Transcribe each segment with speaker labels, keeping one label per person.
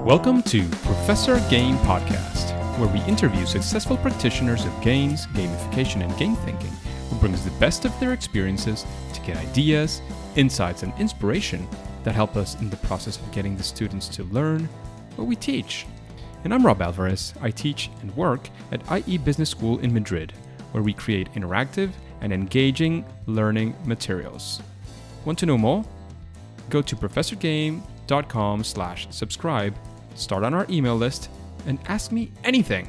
Speaker 1: Welcome to Professor Game Podcast, where we interview successful practitioners of games, gamification, and game thinking who brings the best of their experiences to get ideas, insights, and inspiration that help us in the process of getting the students to learn what we teach. And I'm Rob Alvarez. I teach and work at IE Business School in Madrid, where we create interactive and engaging learning materials. Want to know more? Go to professorgame.com/subscribe, start on our email list, and ask me anything.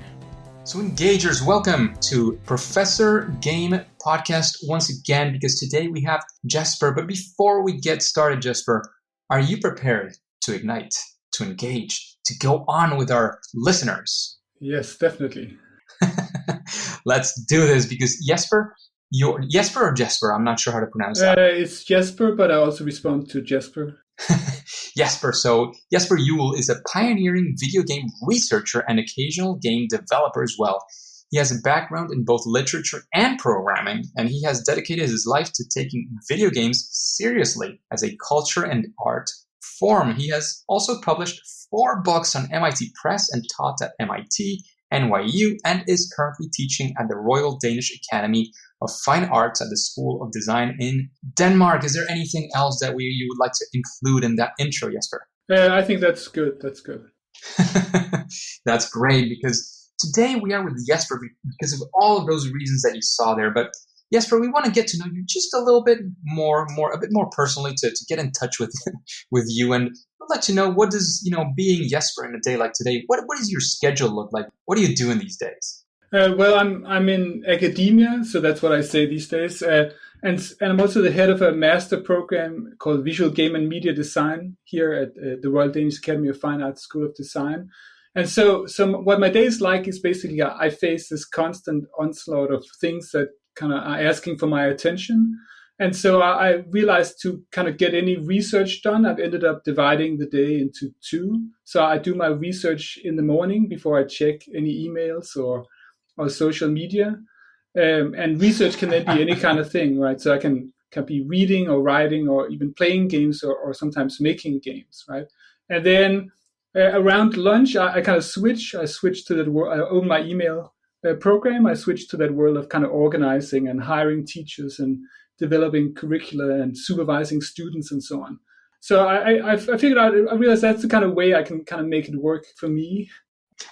Speaker 2: So engagers, welcome to Professor Game Podcast once again, because today we have Jesper. But before we get started, Jesper, are you prepared to ignite, to engage, to go on with our listeners?
Speaker 3: Yes, definitely.
Speaker 2: Let's do this, because Jesper, you're Jesper or Jesper? I'm not sure how to pronounce that.
Speaker 3: It's Jesper, but I also respond to Jesper.
Speaker 2: Jesper. So Jesper Juul is a pioneering video game researcher and occasional game developer as well. He has a background in both literature and programming, and he has dedicated his life to taking video games seriously as a culture and art form. He has also published 4 books on MIT Press and taught at MIT, NYU, and is currently teaching at the Royal Danish Academy of Fine Arts at the School of Design in Denmark. Is there anything else that you would like to include in that intro, Jesper?
Speaker 3: I think that's good. That's good.
Speaker 2: That's great, because today we are with Jesper because of all of those reasons that you saw there. But Jesper, we want to get to know you just a little bit more personally to get in touch with you, and I'd like to know, what does being Jesper in a day like today? What does your schedule look like? What are you doing these days?
Speaker 3: Well, I'm in academia, so that's what I say these days, and I'm also the head of a master program called Visual Game and Media Design here at the Royal Danish Academy of Fine Arts School of Design. And so what my day is like is basically I face this constant onslaught of things that kind of are asking for my attention. And so I realized to kind of get any research done, I've ended up dividing the day into 2. So I do my research in the morning before I check any emails or social media. And research can then be any kind of thing, right? So I can be reading or writing or even playing games or sometimes making games, right? And then around lunch, I kind of switch. I switch to that world. I own my email program. I switch to that world of kind of organizing and hiring teachers and developing curricula and supervising students and so on. So I figured out, I realized that's the kind of way I can kind of make it work for me.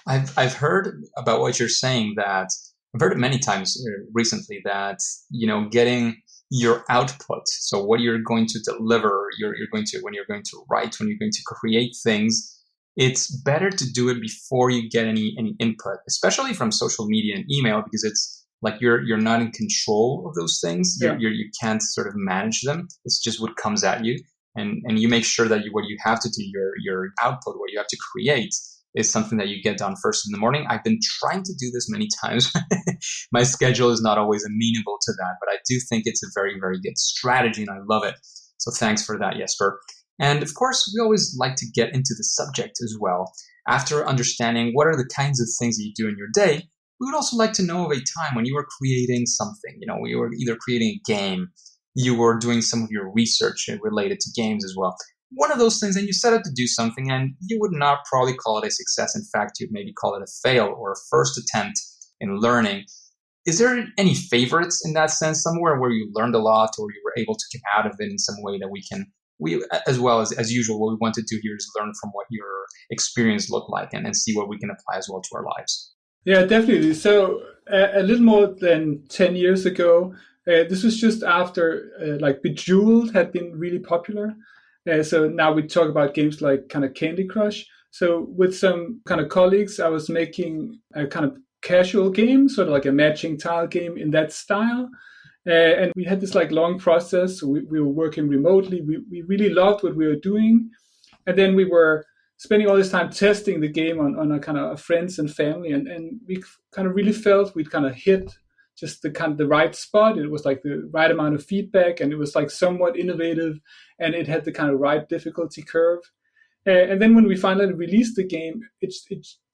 Speaker 2: I've heard about what you're saying, that I've heard it many times recently, that getting your output, so what you're going to deliver, when you're going to write, when you're going to create things, it's better to do it before you get any input, especially from social media and email, because it's like you're not in control of those things.
Speaker 3: Yeah.
Speaker 2: You can't sort of manage them. It's just what comes at you, and you make sure that what you have to do, your output, what you have to create, is something that you get done first in the morning. I've been trying to do this many times. My schedule is not always amenable to that, but I do think it's a very, very good strategy, and I love it. So thanks for that, Jesper. And of course, we always like to get into the subject as well. After understanding what are the kinds of things that you do in your day, we would also like to know of a time when you were creating something. You were either creating a game, you were doing some of your research related to games as well. One of those things, and you set out to do something, and you would not probably call it a success. In fact, you'd maybe call it a fail or a first attempt in learning. Is there any favorites in that sense, somewhere where you learned a lot or you were able to get out of it in some way that we as well as usual, what we want to do here is learn from what your experience looked like and see what we can apply as well to our lives?
Speaker 3: Yeah, definitely. So a little more than 10 years ago, this was just after Bejeweled had been really popular. So now we talk about games like kind of Candy Crush. So with some kind of colleagues, I was making a kind of casual game, sort of like a matching tile game in that style. And we had this long process. So we were working remotely. We really loved what we were doing. And then we were spending all this time testing the game on a kind of friends and family. And we kind of really felt we'd kind of hit just the right spot. It was like the right amount of feedback, and it was like somewhat innovative, and it had the kind of right difficulty curve. And then when we finally released the game, it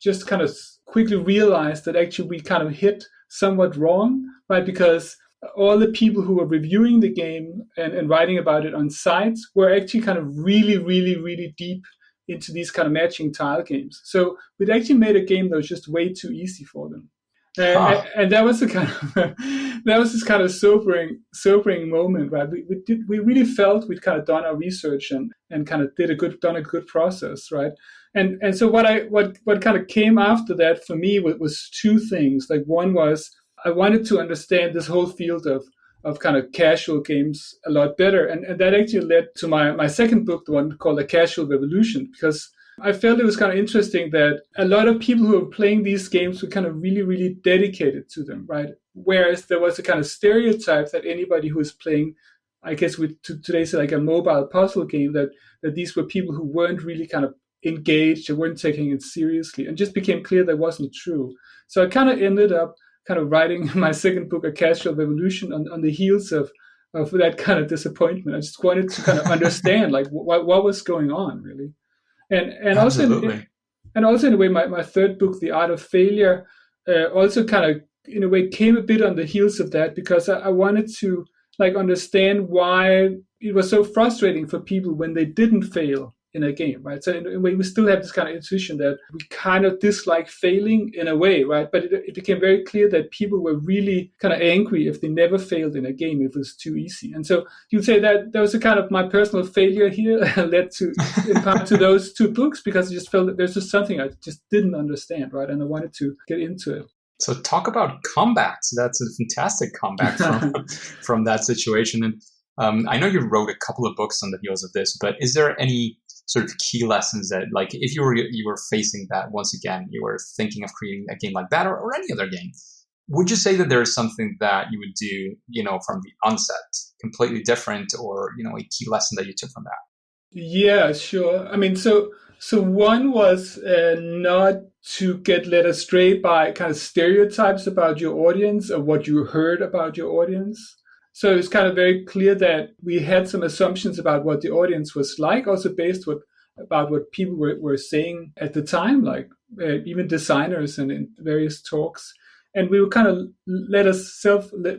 Speaker 3: just kind of quickly realized that actually we kind of hit somewhat wrong, right? Because all the people who were reviewing the game and writing about it on sites were actually kind of really, really, really deep into these kind of matching tile games. So we'd actually made a game that was just way too easy for them. And that was a kind of that was this kind of sobering moment, right? We really felt we'd kind of done our research and kind of done a good process, right? And so what kind of came after that for me was two things. Like, one was I wanted to understand this whole field of kind of casual games a lot better, and that actually led to my second book, the one called A Casual Revolution, because I felt it was kind of interesting that a lot of people who were playing these games were kind of really, really dedicated to them, right? Whereas there was a kind of stereotype that anybody who was playing, I guess today say like a mobile puzzle game, that these were people who weren't really kind of engaged or weren't taking it seriously, and just became clear that wasn't true. So I kind of ended up kind of writing my second book, A Casual Revolution, on the heels of that kind of disappointment. I just wanted to kind of understand like what was going on, really. And also in a way, my third book, The Art of Failure, also kind of in a way came a bit on the heels of that, because I wanted to like understand why it was so frustrating for people when they didn't fail in a game, right? So in a way, we still have this kind of intuition that we kind of dislike failing in a way, right? But it became very clear that people were really kind of angry if they never failed in a game, if it was too easy. And so you'd say that there was a kind of my personal failure here led to, in part, to those two books, because I just felt that there's just something I just didn't understand, right? And I wanted to get into it.
Speaker 2: So talk about comebacks. That's a fantastic comeback from that situation. And I know you wrote a couple of books on the heels of this, but is there any sort of key lessons that, like, if you were facing that once again, you were thinking of creating a game like that or any other game, would you say that there is something that you would do, from the onset completely different, or, a key lesson that you took from that?
Speaker 3: Yeah, sure. I mean, so one was not to get led astray by kind of stereotypes about your audience or what you heard about your audience. So it's kind of very clear that we had some assumptions about what the audience was like, also based about what people were saying at the time, like even designers and in various talks. And we were kind of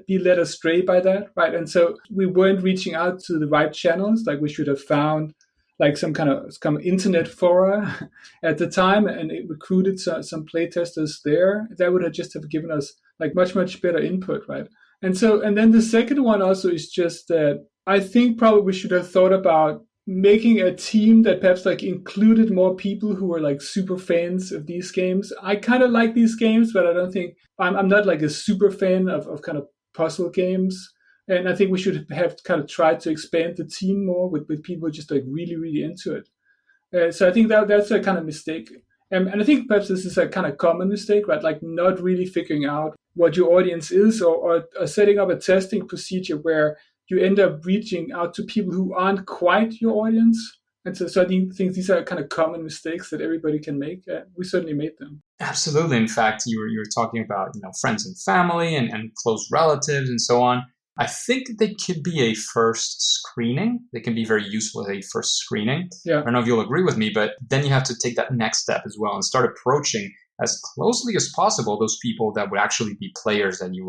Speaker 3: be led astray by that, right? And so we weren't reaching out to the right channels, like we should have found like some kind of internet fora at the time, and it recruited some playtesters there. That would have just have given us like much, much better input, right? And then the second one also is just that I think probably we should have thought about making a team that perhaps like included more people who were like super fans of these games. I kind of like these games, but I don't think I'm not like a super fan of kind of puzzle games. And I think we should have kind of tried to expand the team more with people just like really, really into it. So I think that's a kind of mistake. And I think perhaps this is a kind of common mistake, right? Like not really figuring out what your audience is, or setting up a testing procedure where you end up reaching out to people who aren't quite your audience. And so I think these are kind of common mistakes that everybody can make. We certainly made them.
Speaker 2: Absolutely. In fact, you were talking about friends and family and close relatives and so on. I think they could be a first screening. They can be very useful as a first screening.
Speaker 3: Yeah.
Speaker 2: I don't know if you'll agree with me, but then you have to take that next step as well and start approaching as closely as possible those people that would actually be players that you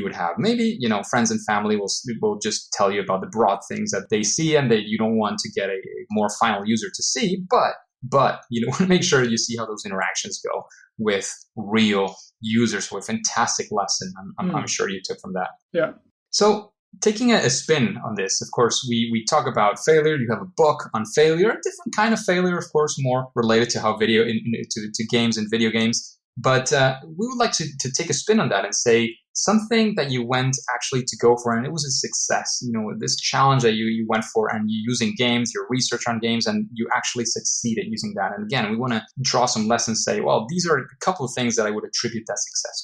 Speaker 2: would have. Maybe friends and family will just tell you about the broad things that they see and that you don't want to get a more final user to see, but you want to make sure you see how those interactions go with real users. So a fantastic lesson I'm sure you took from that.
Speaker 3: Yeah.
Speaker 2: So taking a spin on this, of course, we talk about failure. You have a book on failure, a different kind of failure, of course, more related to how to games and video games. But we would like to take a spin on that and say something that you went actually to go for, and it was a success. This challenge that you went for, and you using games, your research on games, and you actually succeeded using that. And again, we want to draw some lessons, say, well, these are a couple of things that I would attribute that success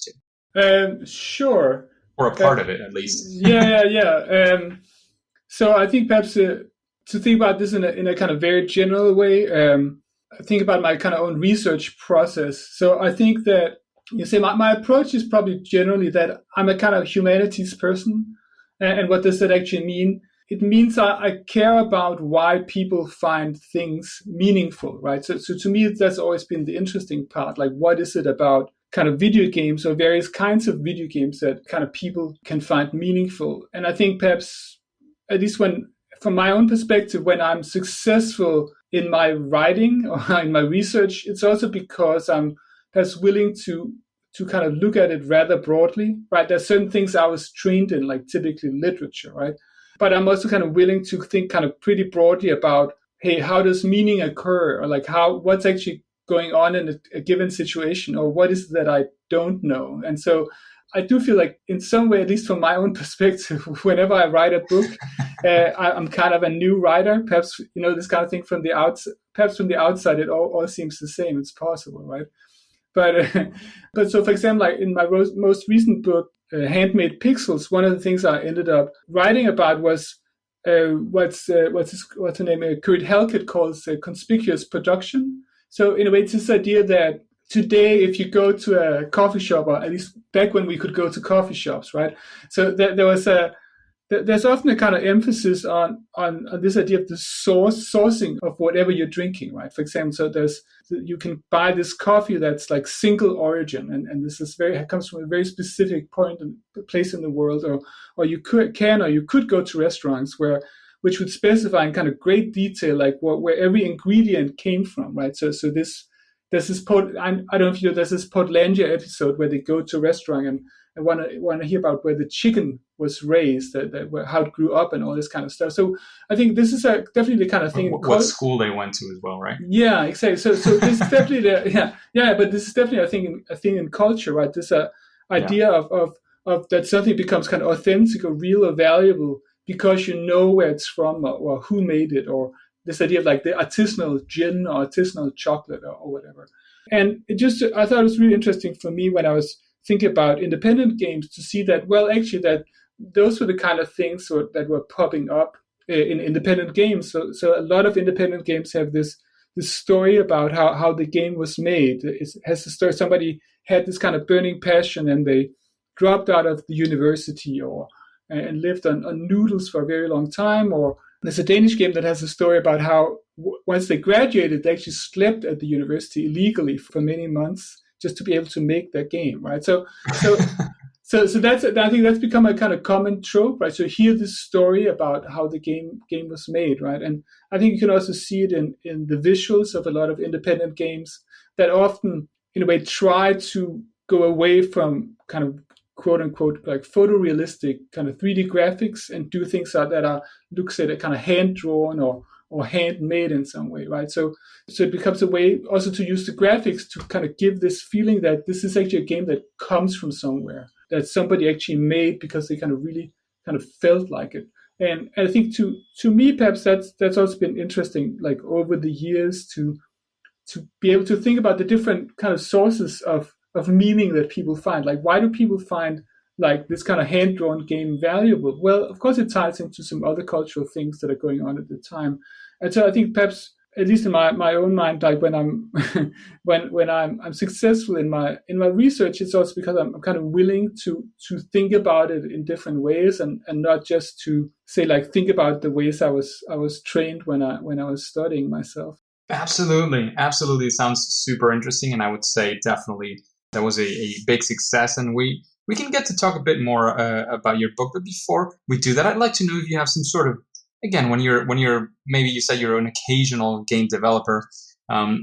Speaker 3: to. Sure.
Speaker 2: Or a part of it, at least.
Speaker 3: Yeah. So I think perhaps to think about this in a kind of very general way, I think about my kind of own research process. So I think that my approach is probably generally that I'm a kind of humanities person. And what does that actually mean? It means I care about why people find things meaningful, right? So to me, that's always been the interesting part. Like, what is it about kind of video games or various kinds of video games that kind of people can find meaningful? And I think perhaps, at least from my own perspective, when I'm successful in my writing or in my research, it's also because I'm perhaps willing to kind of look at it rather broadly, right? There's certain things I was trained in, like typically literature, right? But I'm also kind of willing to think kind of pretty broadly about, hey, how does meaning occur? Or like what's actually going on in a given situation, or what is it that I don't know? And so I do feel like in some way, at least from my own perspective, whenever I write a book, I'm kind of a new writer. Perhaps, this kind of thing from the outside, perhaps from the outside, it all seems the same. It's possible, right? But so, for example, like in my most recent book, Handmade Pixels, one of the things I ended up writing about was what's her name? Kurt Halkett calls conspicuous production. So in a way, it's this idea that today, if you go to a coffee shop, or at least back when we could go to coffee shops, right? So there's often a kind of emphasis on this idea of the sourcing of whatever you're drinking, right? For example, so you can buy this coffee that's like single origin, and this is comes from a very specific point and place in the world, or you could go to restaurants which would specify in kind of great detail like where every ingredient came from, right? So there's this I don't know if there's this Portlandia episode where they go to a restaurant and want to hear about where the chicken was raised, how it grew up, and all this kind of stuff. So I think this is definitely the kind of thing.
Speaker 2: What school they went to as well, right?
Speaker 3: Yeah, exactly. So this is definitely but this is definitely a thing in culture, right? This idea of that something becomes kind of authentic or real or valuable because you know where it's from or who made it, or this idea of like the artisanal gin or artisanal chocolate or whatever. And I thought it was really interesting for me when I was thinking about independent games to see that, well, actually that those were the kind of things that were popping up in independent games. So a lot of independent games have this story about how the game was made. It has a story. Somebody had this kind of burning passion and they dropped out of the university and lived on noodles for a very long time. Or there's a Danish game that has a story about how once they graduated, they actually slept at the university illegally for many months just to be able to make that game, right? So that's, I think that's become a kind of common trope, right? So you hear this story about how the game was made, right? And I think you can also see it in the visuals of a lot of independent games that often, in a way, try to go away from kind of quote unquote like photorealistic kind of 3D graphics and do things that looks at a kind of hand drawn or handmade in some way, right? So it becomes a way also to use the graphics to kind of give this feeling that this is actually a game that comes from somewhere, that somebody actually made because they kind of really kind of felt like it. And I think to me, perhaps that's also been interesting, like over the years to be able to think about the different kind of sources of meaning that people find. Like, why do people find like this kind of hand-drawn game valuable? Well, of course, it ties into some other cultural things that are going on at the time. And so I think perhaps, at least in my own mind, like when I'm when I'm successful in my research, it's also because I'm kind of willing to think about it in different ways and not just to say like think about the ways I was trained when I was studying myself.
Speaker 2: Absolutely. Sounds super interesting, and I would say definitely that was a big success. And we can get to talk a bit more about your book, but before we do that, I'd like to know if you have some sort of, again, when you're maybe you said you're an occasional game developer,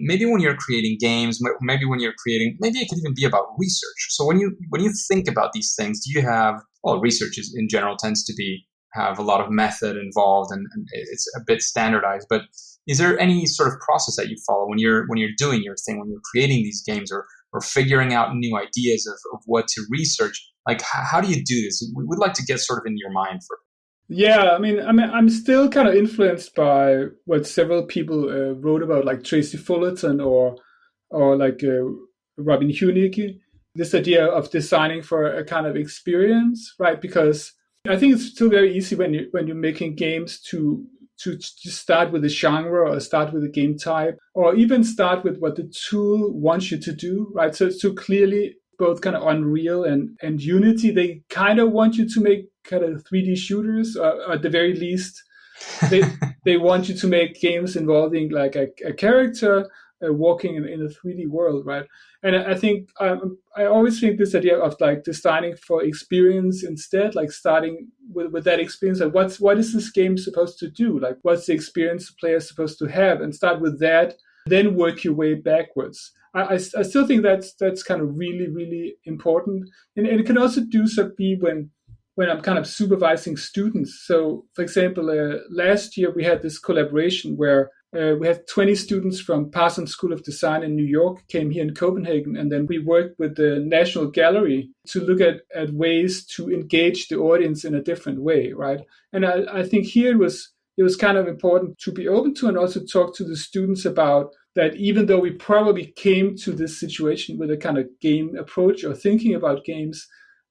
Speaker 2: maybe when you're creating games, maybe when you're creating, maybe it could even be about research. So when you think about these things, do you have, well, research is, in general tends to have a lot of method involved and it's a bit standardized, but is there any sort of process that you follow when you're doing your thing, when you're creating these games or figuring out new ideas of what to research? Like, how do you do this? We would like to get sort of in your mind for.
Speaker 3: Yeah, I mean, I'm still kind of influenced by what several people wrote about, like Tracy Fullerton or like Robin Hunicke. This idea of designing for a kind of experience, right? Because I think it's still very easy when you're making games to just start with a genre or start with a game type or even start with what the tool wants you to do, right? So clearly both kind of Unreal and Unity, they kind of want you to make kind of 3D shooters, or at the very least, they want you to make games involving like a character walking in a 3D world, right? And I think I always think this idea of like designing for experience instead, like starting with that experience, like what is this game supposed to do? Like what's the experience the player is supposed to have, and start with that, then work your way backwards. I still think that's kind of really, really important. And it can also do so be when I'm kind of supervising students. So, for example, last year we had this collaboration where we had 20 students from Parsons School of Design in New York came here in Copenhagen, and then we worked with the National Gallery to look at ways to engage the audience in a different way, right? And I think here it was kind of important to be open to and also talk to the students about that, even though we probably came to this situation with a kind of game approach or thinking about games,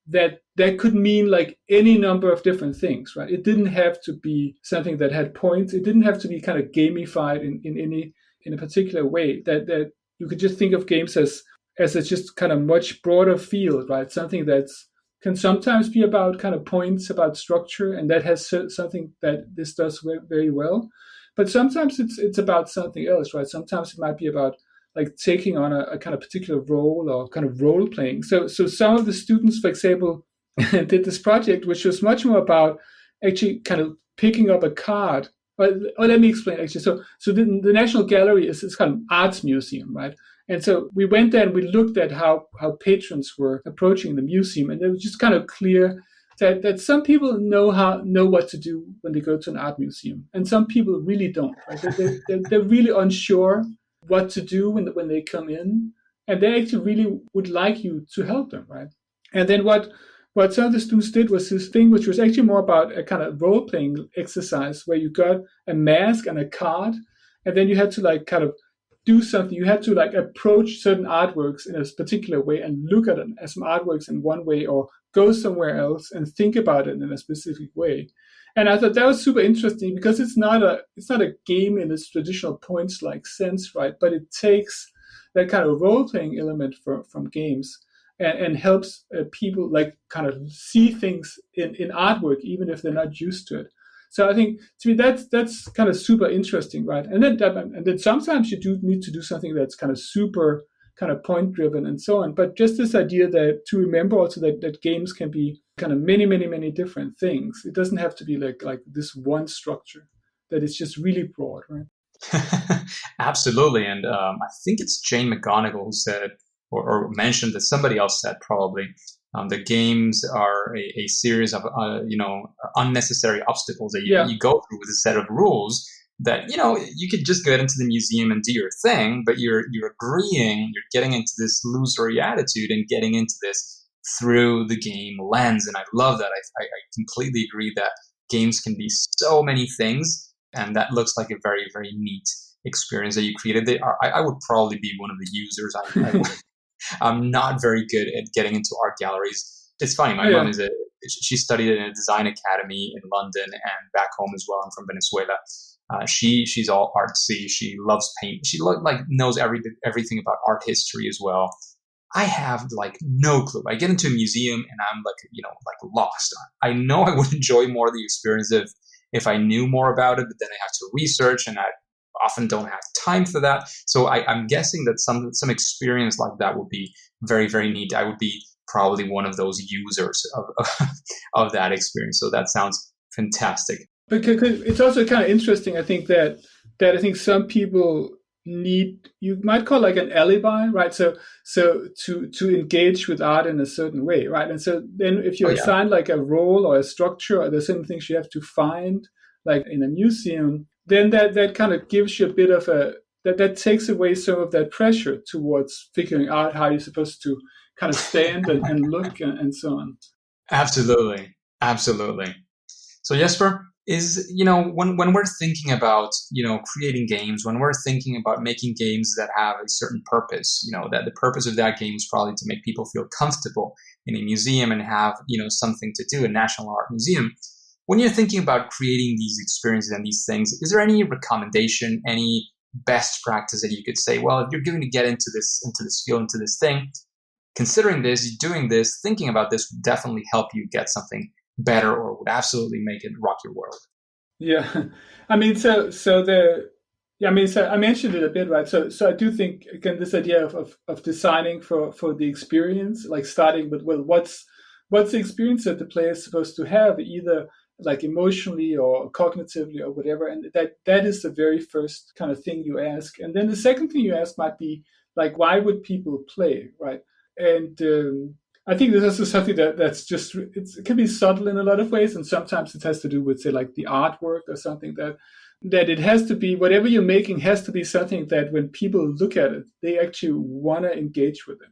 Speaker 3: that could mean like any number of different things, right? It didn't have to be something that had points. It didn't have to be kind of gamified in a particular way. That you could just think of games as a just kind of much broader field, right? Something that's can sometimes be about kind of points, about structure, and that has something that this does very well. But sometimes it's about something else, right? Sometimes it might be about like taking on a kind of particular role or kind of role playing. So some of the students, for example, did this project, which was much more about actually kind of picking up a card. Or let me explain actually. So the National Gallery is kind of an arts museum, right? And so we went there and we looked at how patrons were approaching the museum, and it was just kind of clear that some people know what to do when they go to an art museum, and some people really don't. Right? They're really unsure what to do when they come in, and they actually really would like you to help them, right? And then what some of the students did was this thing which was actually more about a kind of role-playing exercise where you got a mask and a card, and then you had to like kind of do something. You had to like approach certain artworks in a particular way and look at them as some artworks in one way, or go somewhere else and think about it in a specific way. And I thought that was super interesting because it's not a game in its traditional points like sense, right? But it takes that kind of role playing element from games and helps people like kind of see things in artwork even if they're not used to it. So I think to me that's kind of super interesting, right? And then sometimes you do need to do something that's kind of super kind of point driven and so on. But just this idea that to remember also that games can be kind of many, many, many different things. It doesn't have to be like this one structure, that it's just really broad, right?
Speaker 2: Absolutely. And I think it's Jane McGonigal who said or mentioned that somebody else said probably the games are a series of unnecessary obstacles that you go through with a set of rules that you could just go into the museum and do your thing, but you're agreeing, you're getting into this illusory attitude and getting into this through the game lens. And I love that. I completely agree that games can be so many things, and that looks like a very, very neat experience that you created. I would probably be one of the users. I'm not very good at getting into art galleries. It's funny. My mom she studied in a design academy in London and back home as well. I'm from Venezuela. She's all artsy. She loves paint. She knows everything about art history as well. I have like no clue. I get into a museum and I'm like lost. I know I would enjoy more of the experience if I knew more about it, but then I have to research and I often don't have time for that. So I'm guessing that some experience like that would be very, very neat. I would be probably one of those users of that experience. So that sounds fantastic.
Speaker 3: But it's also kind of interesting, I think, that I think some people need, you might call like an alibi, right? So to engage with art in a certain way, right? And so then if you assign like a role or a structure, or there's certain things you have to find, like in a museum, then that kind of gives you a bit of that takes away some of that pressure towards figuring out how you're supposed to kind of stand and look and so on.
Speaker 2: Absolutely. So Jesper, is when we're thinking about creating games, when we're thinking about making games that have a certain purpose, that the purpose of that game is probably to make people feel comfortable in a museum and have something to do, a national art museum. When you're thinking about creating these experiences and these things, is there any recommendation, any best practice that you could say, well, if you're going to get into this field, into this thing, considering this, doing this, thinking about this would definitely help you get something better, or would absolutely make it rock your world?
Speaker 3: Yeah, I mean, so Yeah, I mean, so I mentioned it a bit, right? So I do think, again, this idea of designing for the experience, like starting with, well, what's the experience that the player is supposed to have, either like emotionally or cognitively or whatever, and that is the very first kind of thing you ask, and then the second thing you ask might be like, why would people play, right? And I think this is something that's just it can be subtle in a lot of ways, and sometimes it has to do with, say, like the artwork or something that it has to be, whatever you're making has to be something that when people look at it, they actually want to engage with it.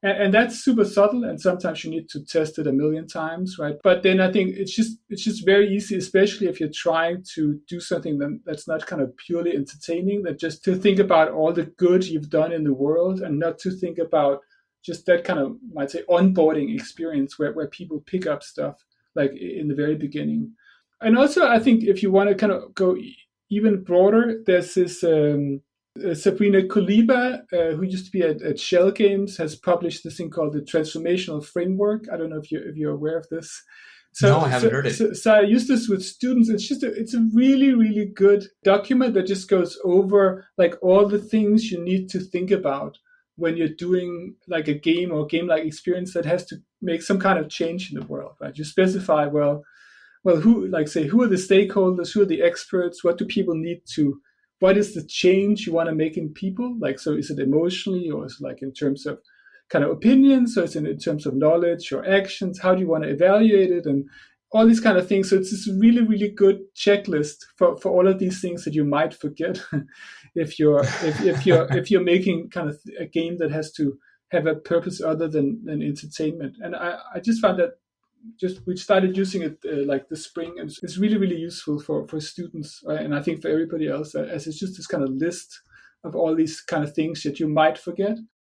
Speaker 3: And that's super subtle, and sometimes you need to test it a million times, right? But then I think it's just very easy, especially if you're trying to do something that's not kind of purely entertaining, that just to think about all the good you've done in the world, and not to think about just that kind of, might say, onboarding experience where people pick up stuff like in the very beginning. And also, I think if you want to kind of go even broader, there's this Sabrina Koliba, who used to be at Shell Games, has published this thing called the Transformational Framework. I don't know if you're aware of this.
Speaker 2: No, I haven't heard it.
Speaker 3: So I use this with students. It's a really, really good document that just goes over like all the things you need to think about when you're doing like a game or game-like experience that has to make some kind of change in the world, right? You specify, well, who are the stakeholders, who are the experts, what do people need to, what is the change you want to make in people? Like, so is it emotionally, or is it like in terms of kind of opinions, or is it in terms of knowledge or actions? How do you want to evaluate it? And all these kind of things. So it's this really, really good checklist for all of these things that you might forget if you're making kind of a game that has to have a purpose other than entertainment. And I just found that we started using it like this spring, and it's really, really useful for students, right? And I think for everybody else, as it's just this kind of list of all these kind of things that you might forget.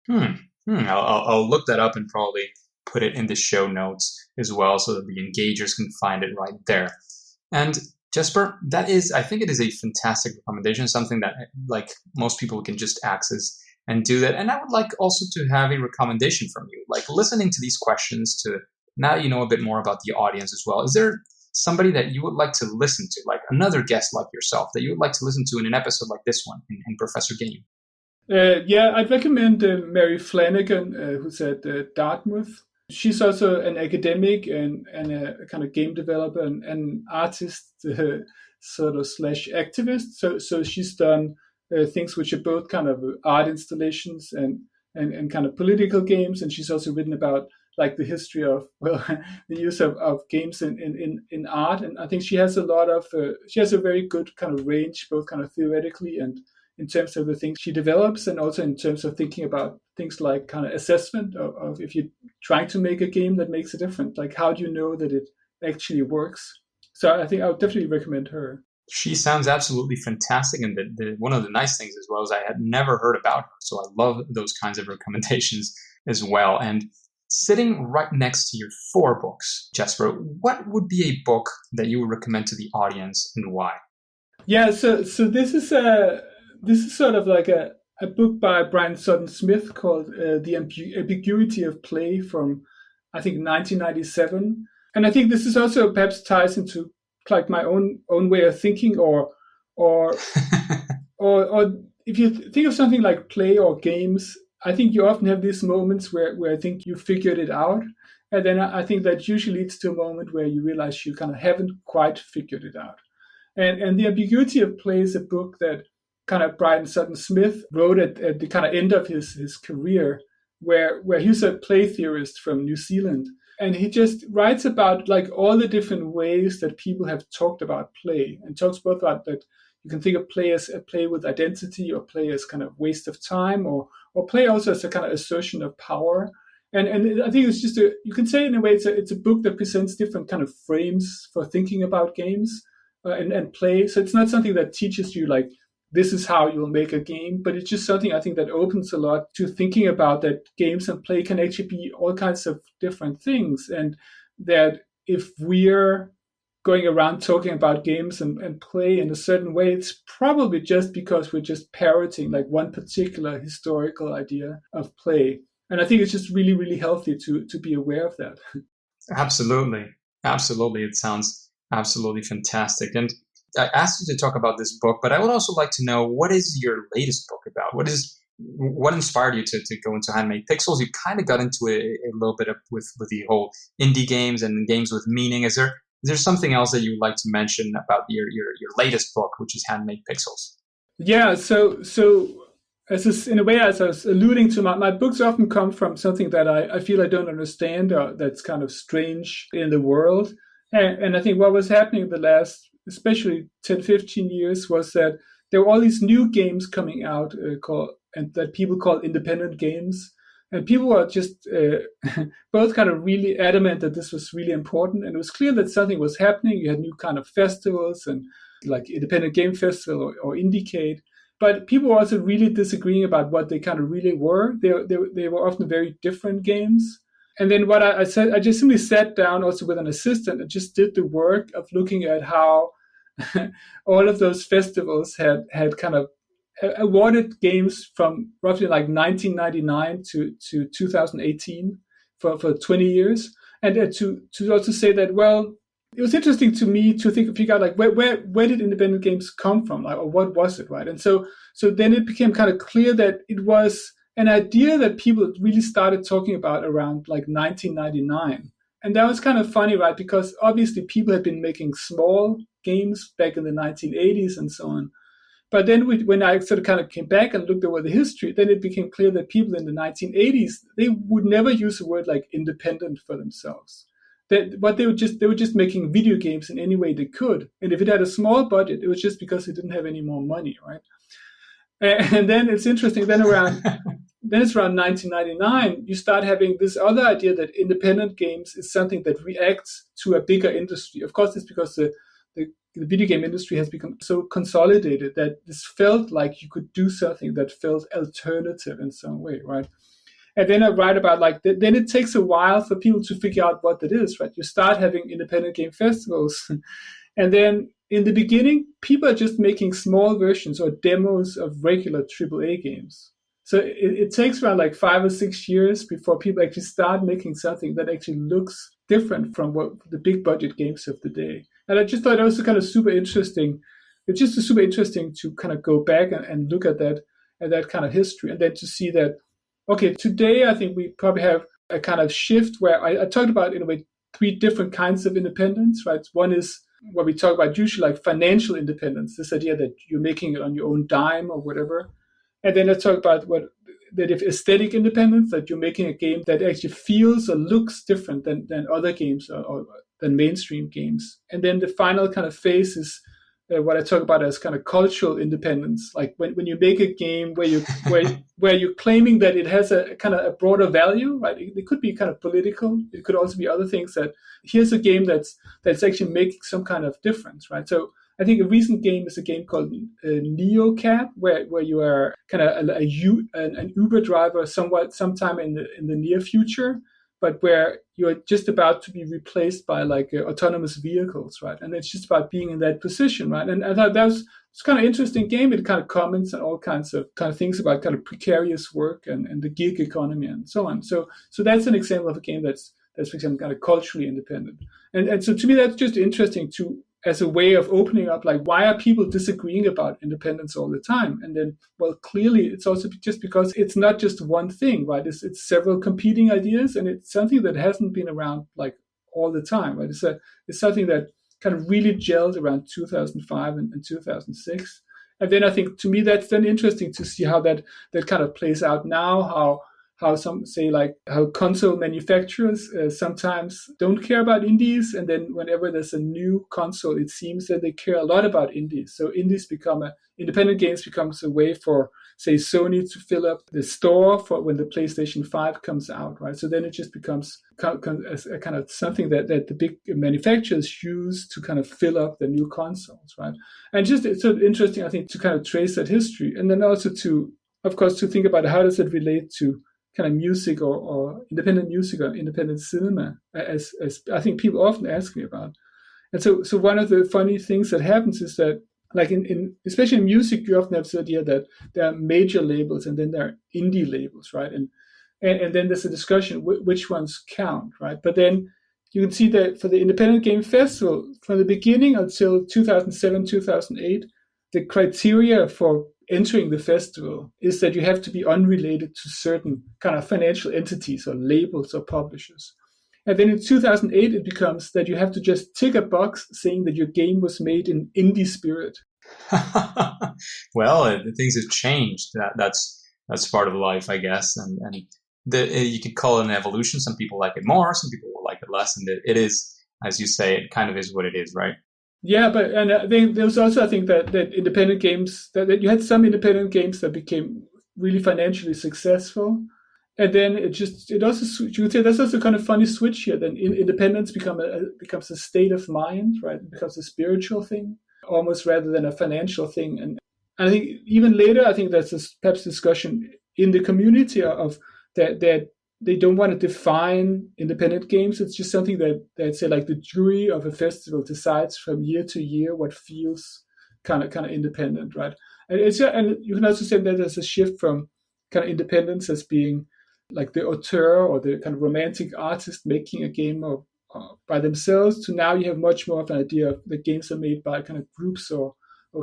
Speaker 2: I'll look that up and probably put it in the show notes as well, so that the engagers can find it right there. And Jesper, I think it is a fantastic recommendation, something that like most people can just access and do that. And I would like also to have a recommendation from you, like listening to these questions to now you know a bit more about the audience as well. Is there somebody that you would like to listen to, like another guest like yourself, that you would like to listen to in an episode like this one in Professor Game?
Speaker 3: Yeah, I'd recommend Mary Flanagan, who's at Dartmouth. She's also an academic and a kind of game developer and an artist, sort of / activist. So she's done things which are both kind of art installations and kind of political games. And she's also written about like the history of, well, the use of games in art. And I think she has she has a very good kind of range, both kind of theoretically and in terms of the things she develops, and also in terms of thinking about things like kind of assessment of if you're trying to make a game that makes a difference, like how do you know that it actually works? So I think I would definitely recommend her.
Speaker 2: She sounds absolutely fantastic, and one of the nice things as well is I had never heard about her, so I love those kinds of recommendations as well. And sitting right next to your 4 books, Jesper, what would be a book that you would recommend to the audience, and why?
Speaker 3: Yeah, so this is sort of like a book by Brian Sutton Smith called The Ambiguity of Play from, I think, 1997. And I think this is also perhaps ties into like my own way of thinking, or if you think of something like play or games, I think you often have these moments where I think you figured it out. And then I think that usually leads to a moment where you realize you kind of haven't quite figured it out. And The Ambiguity of Play is a book that kind of Brian Sutton Smith wrote at the kind of end of his career, where he's a play theorist from New Zealand. And he just writes about like all the different ways that people have talked about play, and talks both about that you can think of play as a play with identity, or play as kind of waste of time, or play also as a kind of assertion of power. And I think it's just you can say in a way it's a book that presents different kind of frames for thinking about games and play. So it's not something that teaches you like, this is how you'll make a game, but it's just something I think that opens a lot to thinking about that games and play can actually be all kinds of different things. And that if we're going around talking about games and play in a certain way, it's probably just because we're just parroting like one particular historical idea of play. And I think it's just really, really healthy to be aware of that.
Speaker 2: Absolutely. It sounds absolutely fantastic. And I asked you to talk about this book, but I would also like to know, what is your latest book about? What inspired you to go into Handmade Pixels? You kind of got into it a little bit with the whole indie games and games with meaning. Is there something else that you'd like to mention about your latest book, which is Handmade Pixels?
Speaker 3: Yeah, so in a way, as I was alluding to, my books often come from something that I feel I don't understand, or that's kind of strange in the world. And I think what was happening in the last, especially 10, 15 years, was that there were all these new games coming out and that people call independent games. And people were just both kind of really adamant that this was really important. And it was clear that something was happening. You had new kind of festivals, and like Independent Game Festival or Indiecade. But people were also really disagreeing about what they kind of really were. They were often very different games. And then what I said, I just simply sat down also with an assistant and just did the work of looking at how all of those festivals had kind of awarded games from roughly like 1999 to 2018 for 20 years. And to also say that, well, it was interesting to me to figure out like where did independent games come from, like, or what was it, right? And so then it became kind of clear that it was an idea that people really started talking about around like 1999. And that was kind of funny, right? Because obviously people had been making small games back in the 1980s and so on. But then when I sort of kind of came back and looked over the history, then it became clear that people in the 1980s, they would never use a word like independent for themselves. But they were just making video games in any way they could. And if it had a small budget, it was just because they didn't have any more money, right? And then it's interesting, then it's around 1999, you start having this other idea that independent games is something that reacts to a bigger industry. Of course, it's because the video game industry has become so consolidated that this felt like you could do something that felt alternative in some way, right? And then I write about like, then it takes a while for people to figure out what that is, right? You start having independent game festivals. And then in the beginning, people are just making small versions or demos of regular AAA games. So it takes around like 5 or 6 years before people actually start making something that actually looks different from what the big budget games of the day. And I just thought it was kind of super interesting. It's just super interesting to kind of go back and look at that kind of history, and then to see that, okay, today I think we probably have a kind of shift where I talked about, in a way, 3 different kinds of independence, right? One is what we talk about usually, like financial independence, this idea that you're making it on your own dime or whatever. And then I talk about that if aesthetic independence, that you're making a game that actually feels or looks different than other games or than mainstream games. And then the final kind of phase is what I talk about as kind of cultural independence, like when you make a game where you're claiming that it has a kind of a broader value, right? It could be kind of political. It could also be other things, that here's a game that's actually making some kind of difference, right? So I think a recent game is a game called NeoCab, where you are kind of an Uber driver sometime in the near future, but where you're just about to be replaced by like autonomous vehicles, right? And it's just about being in that position, right? And I thought it's kind of interesting game. It kind of comments on all kinds of things about kind of precarious work and the gig economy and so on. So that's an example of a game that's for example kind of culturally independent. And so to me that's just interesting as a way of opening up, like, why are people disagreeing about independence all the time? And then, well, clearly it's also just because it's not just one thing, right? It's several competing ideas, and it's something that hasn't been around like all the time, right? It's something that kind of really gelled around 2005 and 2006. And then I think, to me, that's then interesting to see how that kind of plays out now, how some say, like, how console manufacturers sometimes don't care about indies, and then whenever there's a new console, it seems that they care a lot about indies. So independent games becomes a way for, say, Sony to fill up the store for when the PlayStation 5 comes out, right? So then it just becomes a kind of something that the big manufacturers use to kind of fill up the new consoles, right? And just it's so interesting, I think, to kind of trace that history, and then also to, of course, to think about how does it relate to kind of music or independent music or independent cinema, as I think people often ask me about. And so one of the funny things that happens is that, like in especially in music, you often have this idea that there are major labels and then there are indie labels, right? And then there's a discussion which ones count, right? But then you can see that for the Independent Game Festival, from the beginning until 2007, 2008, the criteria for entering the festival is that you have to be unrelated to certain kind of financial entities or labels or publishers. And then in 2008, it becomes that you have to just tick a box saying that your game was made in indie spirit.
Speaker 2: Well, things have changed. That's part of life, I guess. And you could call it an evolution. Some people like it more, some people will like it less. And it is, as you say, it kind of is what it is, right?
Speaker 3: Yeah, but there was also, I think, that independent games, that you had some independent games that became really financially successful. And then it also, you could say that's also kind of funny switch here. Then independence becomes a state of mind, right? It becomes a spiritual thing, almost rather than a financial thing. And I think even later, I think that's perhaps discussion in the community of that they don't want to define independent games. It's just something that say like the jury of a festival decides from year to year what feels kind of independent, right? And you can also say that there's a shift from kind of independence as being like the auteur or the kind of romantic artist making a game by themselves to now you have much more of an idea of the games are made by kind of groups or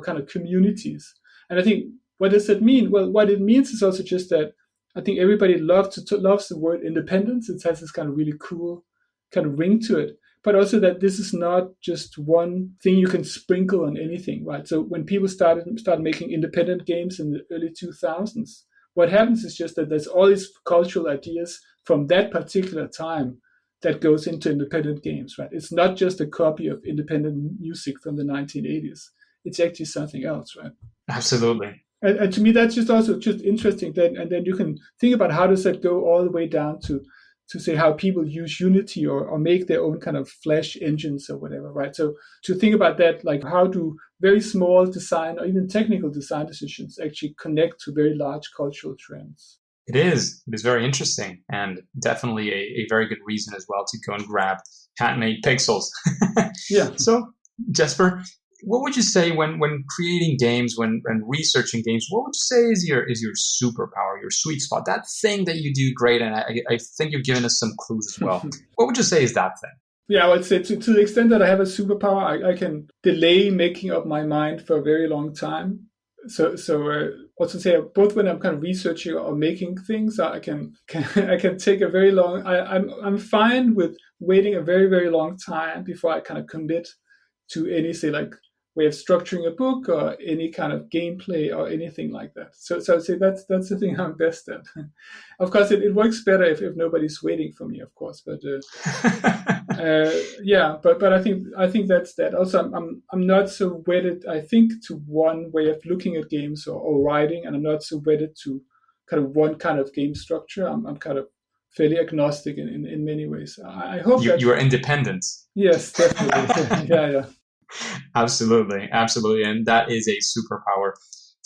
Speaker 3: kind of communities. And I think, what does that mean? Well, what it means is also just that I think everybody loves the word independence. It has this kind of really cool kind of ring to it. But also that this is not just one thing you can sprinkle on anything, right? So when people started making independent games in the early 2000s, what happens is just that there's all these cultural ideas from that particular time that goes into independent games, right? It's not just a copy of independent music from the 1980s. It's actually something else, right?
Speaker 2: Absolutely.
Speaker 3: And to me, that's just also just interesting. And then you can think about how does that go all the way down to say how people use Unity or make their own kind of Flash engines or whatever, right? So to think about that, like how do very small design or even technical design decisions actually connect to very large cultural trends?
Speaker 2: It is very interesting and definitely a very good reason as well to go and grab Handmade pixels.
Speaker 3: Yeah.
Speaker 2: So, Jesper, what would you say when creating games, when researching games, what would you say is your superpower, your sweet spot, that thing that you do great? And I think you've given us some clues as well. What would you say is that thing?
Speaker 3: Yeah, I would say to the extent that I have a superpower, I can delay making up my mind for a very long time. So also say both when I'm kind of researching or making things, I can take a very long. I'm fine with waiting a very, very long time before I kind of commit to any, say, like way of structuring a book or any kind of gameplay or anything like that. So I'd say that's the thing I'm best at. Of course, it works better if nobody's waiting for me, of course. But yeah, but I think that's that. Also, I'm not so wedded, I think, to one way of looking at games or writing, and I'm not so wedded to kind of one kind of game structure. I'm kind of fairly agnostic in many ways. I hope
Speaker 2: you are independent.
Speaker 3: Yes, definitely. yeah.
Speaker 2: Absolutely. And that is a superpower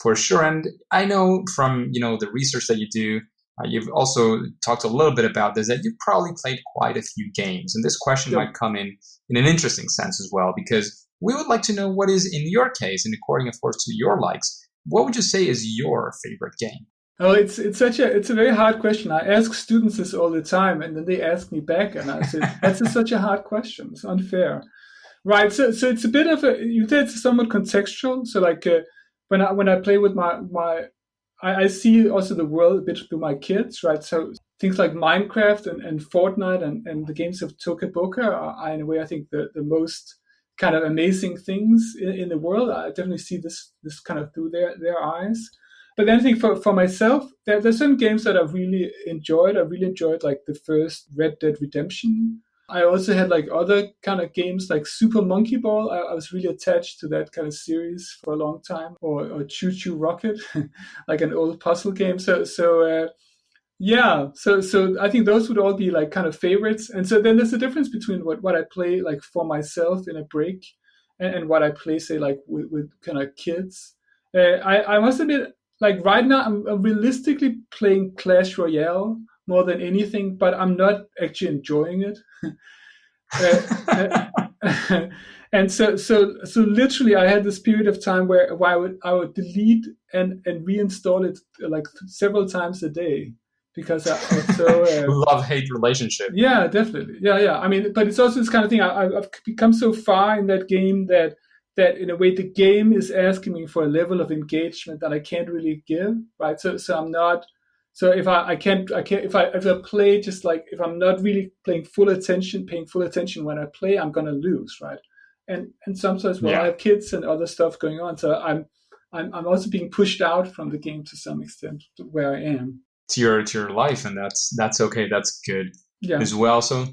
Speaker 2: for sure. And I know from, the research that you do, you've also talked a little bit about this, that you've probably played quite a few games. And this question might come in an interesting sense as well, because we would like to know what is, in your case, and according, of course, to your likes, what would you say is your favorite game?
Speaker 3: Oh, it's a very hard question. I ask students this all the time, and then they ask me back, and I say that's such a hard question. It's unfair, right? So it's a bit of it's somewhat contextual. So like when I play with I see also the world a bit through my kids, right? So things like Minecraft and Fortnite and the games of Tokaboka are in a way I think the most kind of amazing things in the world. I definitely see this kind of through their eyes. But then I think for myself, there's certain games that I've really enjoyed. I really enjoyed like the first Red Dead Redemption. I also had like other kind of games like Super Monkey Ball. I was really attached to that kind of series for a long time, or Choo Choo Rocket, like an old puzzle game. So I think those would all be like kind of favorites. And so then there's a difference between what I play like for myself in a break and what I play, say, like with kind of kids. I must admit, like right now, I'm realistically playing Clash Royale more than anything, but I'm not actually enjoying it. And so literally, I had this period of time where I would delete and reinstall it like several times a day because I also
Speaker 2: love-hate relationship.
Speaker 3: Yeah, definitely. Yeah. I mean, but it's also this kind of thing. I've become so far in that game that in a way the game is asking me for a level of engagement that I can't really give, right? So I'm not. So if I can't if I play just like if I'm not really paying full attention when I play, I'm gonna lose, right? And sometimes I have kids and other stuff going on, so I'm also being pushed out from the game to some extent to where I am.
Speaker 2: To your life, and that's okay. That's good as well. So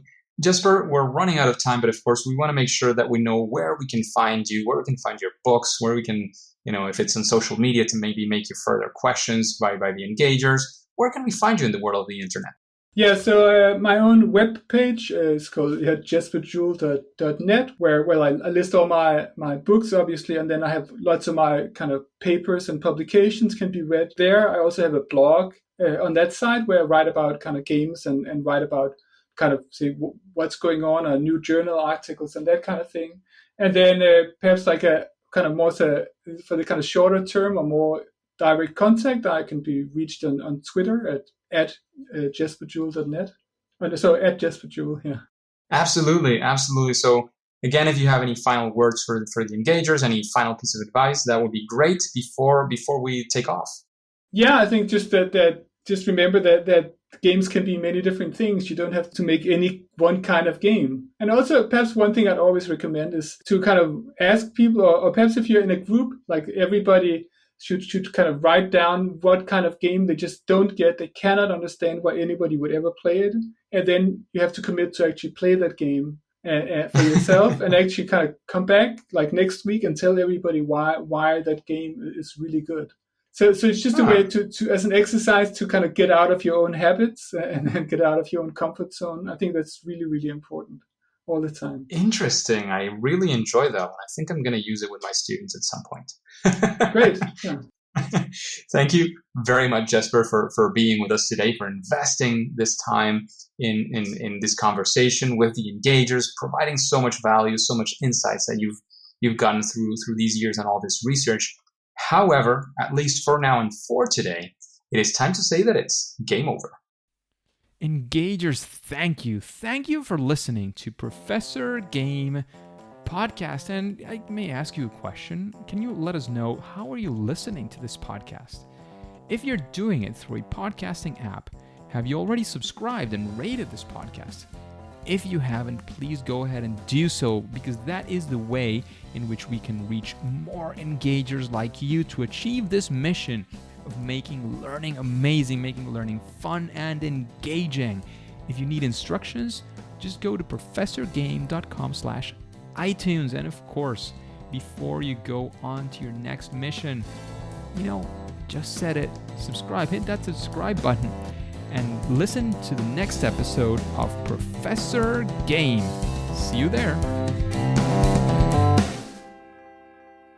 Speaker 2: Jesper, we're running out of time, but of course we want to make sure that we know where we can find you, where we can find your books, where we can, if it's on social media to maybe make you further questions by the engagers. Where can we find you in the world of the internet?
Speaker 3: Yeah, so my own web page is called jesperjuul.net, where I list all my books, obviously, and then I have lots of my kind of papers and publications can be read there. I also have a blog on that side where I write about kind of games and write about kind of say what's going on, new journal articles and that kind of thing. And then perhaps like a kind of more for the kind of shorter term or more direct contact, I can be reached on Twitter at jesperjuul.net. So at Jesper Juul, yeah.
Speaker 2: Absolutely. So again, if you have any final words for the engagers, any final piece of advice, that would be great before we take off.
Speaker 3: Yeah, I think just that just remember that games can be many different things. You don't have to make any one kind of game. And also perhaps one thing I'd always recommend is to kind of ask people, or perhaps if you're in a group, like everybody should kind of write down what kind of game they just don't get. They cannot understand why anybody would ever play it. And then you have to commit to actually play that game for yourself and actually kind of come back like next week and tell everybody why that game is really good. So it's just a way to as an exercise to kind of get out of your own habits and get out of your own comfort zone. I think that's really, really important all the time.
Speaker 2: Interesting. I really enjoy that one. I think I'm going to use it with my students at some point.
Speaker 3: Great. Yeah.
Speaker 2: Thank you very much, Jesper, for being with us today, for investing this time in this conversation with the engagers, providing so much value, so much insights that you've gotten through these years and all this research. However, at least for now and for today, it is time to say that it's game over.
Speaker 1: Engagers, thank you. Thank you for listening to Professor Game podcast. And I may ask you a question. Can you let us know, how are you listening to this podcast? If you're doing it through a podcasting app, have you already subscribed and rated this podcast? If you haven't, please go ahead and do so, because that is the way in which we can reach more engagers like you to achieve this mission of making learning amazing, making learning fun and engaging. If you need instructions, just go to professorgame.com/iTunes. And of course, before you go on to your next mission, just set it, subscribe, hit that subscribe button, and listen to the next episode of Professor Game. See you there.